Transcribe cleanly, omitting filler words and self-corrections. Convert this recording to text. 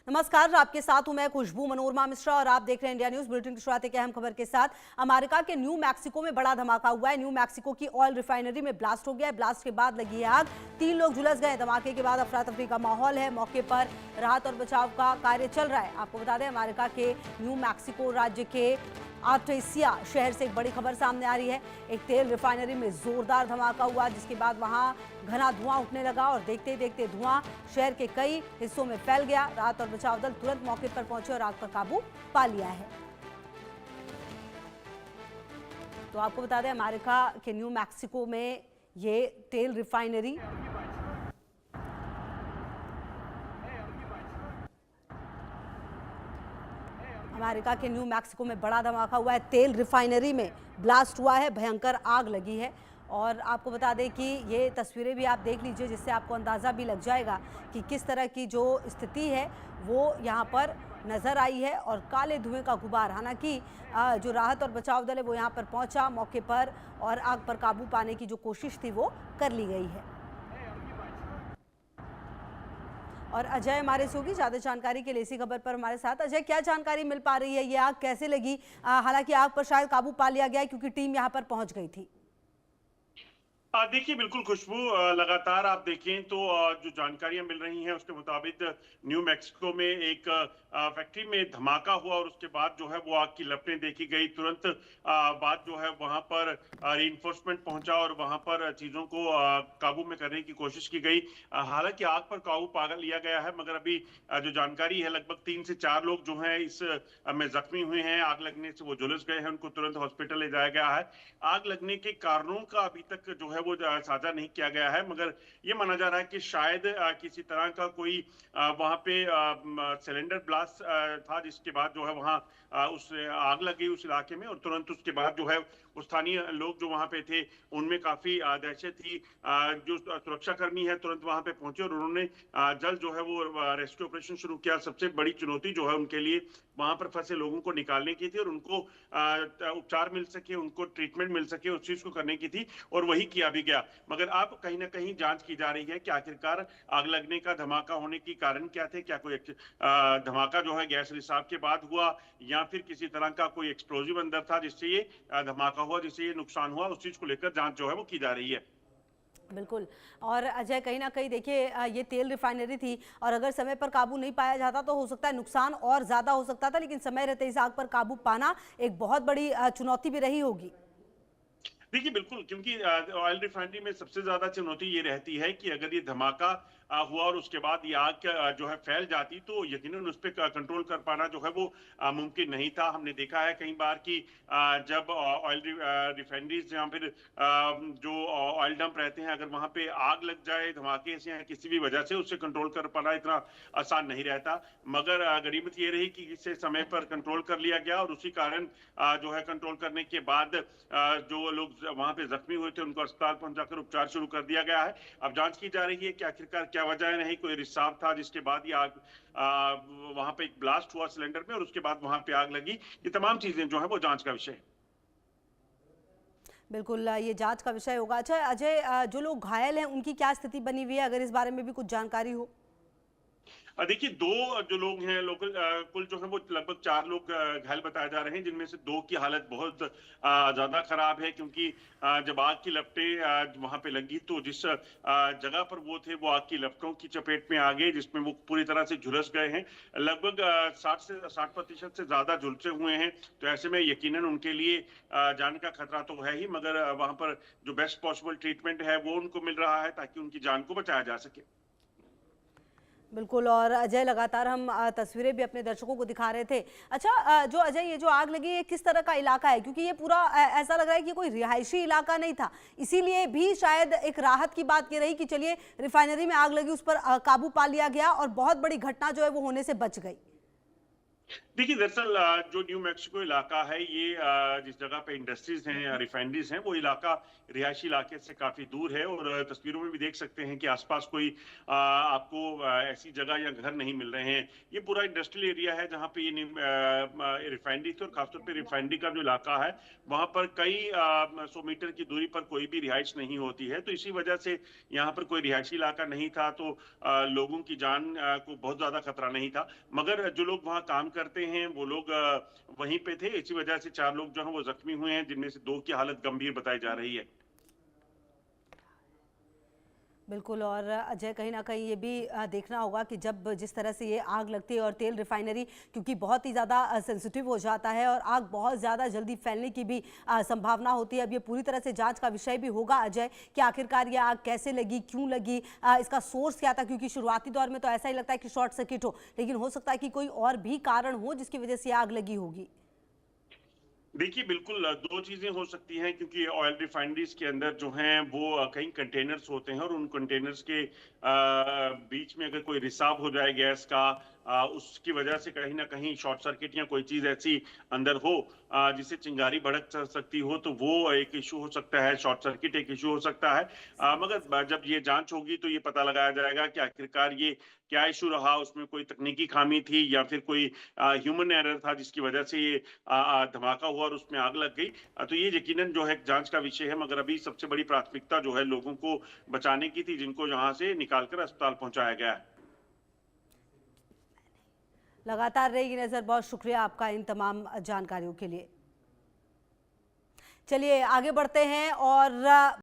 नमस्कार, आपके साथ हूं मैं खुशबू मनोरमा मिश्रा और आप देख रहे हैं इंडिया न्यूज बुलेटिन की शुरुआत एक अहम खबर के साथ। अमेरिका के न्यू मैक्सिको में बड़ा धमाका हुआ है। न्यू मैक्सिको की ऑयल रिफाइनरी में ब्लास्ट हो गया है। ब्लास्ट के बाद लगी है आग, 3 लोग झुलस गए। धमाके के बाद अफरा तफरी का माहौल है। मौके पर राहत और बचाव का कार्य चल रहा है। आपको बता दें, अमेरिका के न्यू मैक्सिको राज्य के आर्टेसिया शहर से एक बड़ी खबर सामने आ रही है। एक तेल रिफाइनरी में जोरदार धमाका हुआ, जिसके बाद वहां घना धुआं उठने लगा और देखते ही देखते धुआं शहर के कई हिस्सों में फैल गया। राहत और बचाव दल तुरंत मौके पर पहुंचे और आग पर काबू पा लिया है। तो आपको बता दें, अमेरिका के न्यू मैक्सिको में ये तेल रिफाइनरी अमेरिका के न्यू मैक्सिको में बड़ा धमाका हुआ है। तेल रिफाइनरी में ब्लास्ट हुआ है, भयंकर आग लगी है। और आपको बता दें कि ये तस्वीरें भी आप देख लीजिए, जिससे आपको अंदाज़ा भी लग जाएगा कि किस तरह की जो स्थिति है वो यहाँ पर नज़र आई है। और काले धुएं का गुबार, हालांकि जो राहत और बचाव दल है वो यहाँ पर पहुँचा मौके पर और आग पर काबू पाने की जो कोशिश थी वो कर ली गई है। और अजय हमारे से होगी ज़्यादा जानकारी के लिए इसी खबर पर हमारे साथ। अजय, क्या जानकारी मिल पा रही है, ये आग कैसे लगी? हालांकि आग पर शायद काबू पा लिया गया है क्योंकि टीम यहाँ पर पहुंच गई थी। देखिए, बिल्कुल खुशबू, लगातार आप देखें तो जो जानकारियां मिल रही हैं उसके मुताबिक न्यू मैक्सिको में एक फैक्ट्री में धमाका हुआ और उसके बाद जो है वो आग की लपटें देखी गई। तुरंत बाद जो है वहां पर रीइंफोर्समेंट पहुंचा और वहां पर चीजों को काबू में करने की कोशिश की गई। हालांकि आग पर काबू पा लिया गया है, मगर अभी जो जानकारी है लगभग 3 से 4 लोग जो हैं इस में जख्मी हुए हैं। आग लगने से वो झुलस गए हैं, उनको तुरंत हॉस्पिटल ले जाया गया है। आग लगने के कारणों का अभी तक जो है वो साझा नहीं किया गया है, मगर ये माना जा रहा है कि शायद किसी तरह का कोई वहां पे सिलेंडर ब्लास्ट था, जिसके बाद जो है वहां उस आग लगी उस इलाके में। और तुरंत उसके बाद जो है स्थानीय लोग जो वहां पे थे उनमें काफी दहशत थी। जो सुरक्षाकर्मी है तुरंत वहां पे पहुंचे और उन्होंने जल्द जो है वो रेस्क्यू ऑपरेशन शुरू किया। सबसे बड़ी चुनौती जो है उनके लिए वहां पर फंसे लोगों को निकालने की थी और उनको उपचार मिल सके, उनको ट्रीटमेंट मिल सके, उस चीज को करने की थी और वही किया भी गया। मगर अब कहीं ना कहीं जांच की जा रही है कि आखिरकार आग लगने का, धमाका होने के कारण क्या थे। क्या कोई धमाका जो है गैस रिसाव के बाद हुआ या फिर किसी तरह का कोई एक्सप्लोजिव अंदर था जिससे ये धमाका हुआ, जिससे ये नुकसान हुआ। उस चीज को लेकर जांच जो है वो की जा रही है। बिल्कुल। और अजय, कहीं ना कहीं देखिए, ये तेल रिफाइनरी थी और अगर समय पर काबू नहीं पाया जाता तो हो सकता है नुकसान और ज़्यादा हो सकता था, लेकिन समय रहते इस आग पर काबू पाना एक बहुत बड़ी चुनौती भी रही होगी। देखिए, बिल्कुल, क्योंकि ऑयल रिफाइनरी में सबसे ज्यादा चुनौती ये रहती है कि अगर ये धमाका हुआ और उसके बाद ये आग जो है फैल जाती तो यकीनन उस पर कंट्रोल कर पाना जो है वो मुमकिन नहीं था। हमने देखा है कई बार कि जब ऑयल रिफाइनरीज या फिर जो ऑयल डंप रहते हैं, अगर वहां पे आग लग जाए धमाके से या किसी भी वजह से, उससे कंट्रोल कर पाना इतना आसान नहीं रहता। मगर गनीमत ये रही कि इसे समय पर कंट्रोल कर लिया गया और उसी कारण जो है कंट्रोल करने के बाद जो लोग वहां पे जख्मी हुए थे उनको अस्पताल पहुंचाकर उपचार शुरू कर दिया गया है। अब जांच की जा रही है कि आखिरकार क्या वजह रही, कोई रिसाव था जिसके बाद ये आग वहां पे एक ब्लास्ट हुआ सिलेंडर में और उसके बाद वहां पे आग लगी। ये तमाम चीजें जो है वो जांच का विषय है। बिल्कुल, ये जांच का विषय होगा। अच्छा अजय, जो लोग घायल हैं उनकी क्या स्थिति बनी हुई है, अगर इस बारे में भी कुछ जानकारी हो? देखिए, 2 जो लोग हैं लोकल, कुल जो है वो लगभग 4 लोग घायल बताए जा रहे हैं, जिनमें से 2 की हालत बहुत ज्यादा खराब है। क्योंकि जब आग की लपटें वहां पे लगी तो जिस जगह पर वो थे वो आग की लपटों की चपेट में आ गए, जिसमें वो पूरी तरह से झुलस गए हैं। लगभग 60% से ज्यादा झुलसे हुए हैं। तो ऐसे में यकीनन उनके लिए जान का खतरा तो है ही, मगर वहां पर जो बेस्ट पॉसिबल ट्रीटमेंट है वो उनको मिल रहा है ताकि उनकी जान को बचाया जा सके। बिल्कुल। और अजय, लगातार हम तस्वीरें भी अपने दर्शकों को दिखा रहे थे। अच्छा, जो अजय, ये जो आग लगी ये किस तरह का इलाका है? क्योंकि ये पूरा ऐसा लग रहा है कि कोई रिहायशी इलाका नहीं था, इसीलिए भी शायद एक राहत की बात ये रही कि चलिए रिफाइनरी में आग लगी, उस पर काबू पा लिया गया और बहुत बड़ी घटना जो है वो होने से बच गई। देखिए, दरअसल जो न्यू मैक्सिको इलाका है ये जिस जगह पे इंडस्ट्रीज हैं, रिफाइनरीज हैं, वो इलाका रिहायशी इलाके से काफी दूर है। और तस्वीरों में भी देख सकते हैं कि आसपास कोई आपको ऐसी जगह या घर नहीं मिल रहे हैं। ये पूरा इंडस्ट्रियल एरिया है जहाँ पे ये रिफाइनरी थी और खासतौर पे रिफाइनरी का जो इलाका है वहाँ पर कई 100 मीटर की दूरी पर कोई भी रिहाइश नहीं होती है। तो इसी वजह से यहाँ पर कोई रिहायशी इलाका नहीं था, तो लोगों की जान को बहुत ज्यादा खतरा नहीं था। मगर जो लोग वहाँ काम करते हैं वो लोग वहीं पे थे। इसी वजह से 4 लोग जो हैं वो जख्मी हुए हैं, जिनमें से 2 की हालत गंभीर बताई जा रही है। बिल्कुल। और अजय, कहीं ना कहीं ये भी देखना होगा कि जब जिस तरह से ये आग लगती है और तेल रिफाइनरी क्योंकि बहुत ही ज़्यादा सेंसिटिव हो जाता है और आग बहुत ज़्यादा जल्दी फैलने की भी संभावना होती है। अब ये पूरी तरह से जांच का विषय भी होगा अजय कि आखिरकार ये आग कैसे लगी, क्यों लगी, इसका सोर्स क्या था, क्योंकि शुरुआती दौर में तो ऐसा ही लगता है कि शॉर्ट सर्किट हो, लेकिन हो सकता है कि कोई और भी कारण हो जिसकी वजह से आग लगी होगी। देखिए, बिल्कुल 2 चीज़ें हो सकती हैं, क्योंकि ऑयल रिफाइनरीज़ के अंदर जो हैं वो कई कंटेनर्स होते हैं और उन कंटेनर्स के बीच में अगर कोई रिसाव हो जाए गैस का, उसकी वजह से कहीं न कहीं शॉर्ट सर्किट या कोई चीज़ ऐसी अंदर हो जिससे चिंगारी भड़क सकती हो, तो वो एक इश्यू हो सकता है, शॉर्ट सर्किट एक इश्यू हो सकता है। मगर जब ये जाँच होगी तो ये पता लगाया जाएगा कि आखिरकार ये क्या इश्यू रहा, उसमें कोई तकनीकी खामी थी या फिर कोई ह्यूमन एरर था जिसकी वजह से ये धमाका हुआ और उसमें आग लग गई। तो ये यकीनन जो है जाँच का विषय है, मगर अभी सबसे बड़ी प्राथमिकता जो है लोगों को बचाने की थी, जिनको यहाँ से निकाल कर अस्पताल पहुँचाया गया है। लगातार रहेगी नजर। बहुत शुक्रिया आपका इन तमाम जानकारियों के लिए। चलिए आगे बढ़ते हैं और